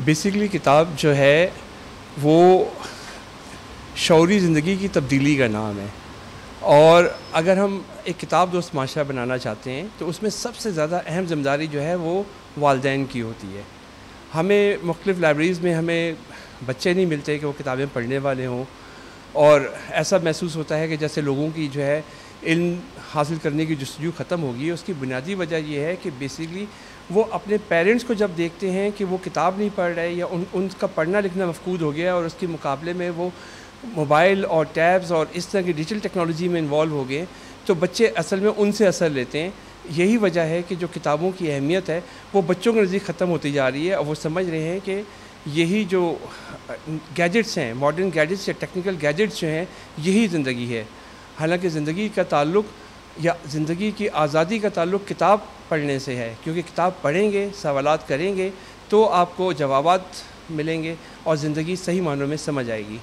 Basically کتاب جو ہے وہ شعوری زندگی کی تبدیلی کا نام ہے، اور اگر ہم ایک کتاب دوست معاشرہ بنانا چاہتے ہیں تو اس میں سب سے زیادہ اہم ذمہ داری جو ہے وہ والدین کی ہوتی ہے۔ ہمیں مختلف لائبریریز میں ہمیں بچے نہیں ملتے کہ وہ کتابیں پڑھنے والے ہوں، اور ایسا محسوس ہوتا ہے کہ جیسے لوگوں کی جو ہے علم حاصل کرنے کی جستجو ختم ہوگی۔ اس کی بنیادی وجہ یہ ہے کہ بیسیکلی وہ اپنے پیرنٹس کو جب دیکھتے ہیں کہ وہ کتاب نہیں پڑھ رہے یا ان کا پڑھنا لکھنا مفقود ہو گیا، اور اس کے مقابلے میں وہ موبائل اور ٹیبز اور اس طرح کی ڈیجیٹل ٹیکنالوجی میں انوالو ہو گئے، تو بچے اصل میں ان سے اثر لیتے ہیں۔ یہی وجہ ہے کہ جو کتابوں کی اہمیت ہے وہ بچوں کے نزدیک ختم ہوتی جا رہی ہے، اور وہ سمجھ رہے ہیں کہ یہی جو گیجٹس ہیں، ماڈرن گیجٹس یا ٹیکنیکل گیجٹس جو ہیں، یہی زندگی ہے۔ حالانکہ زندگی کا تعلق یا زندگی کی آزادی کا تعلق کتاب پڑھنے سے ہے، کیونکہ کتاب پڑھیں گے، سوالات کریں گے تو آپ کو جوابات ملیں گے اور زندگی صحیح معنوں میں سمجھ آئے گی۔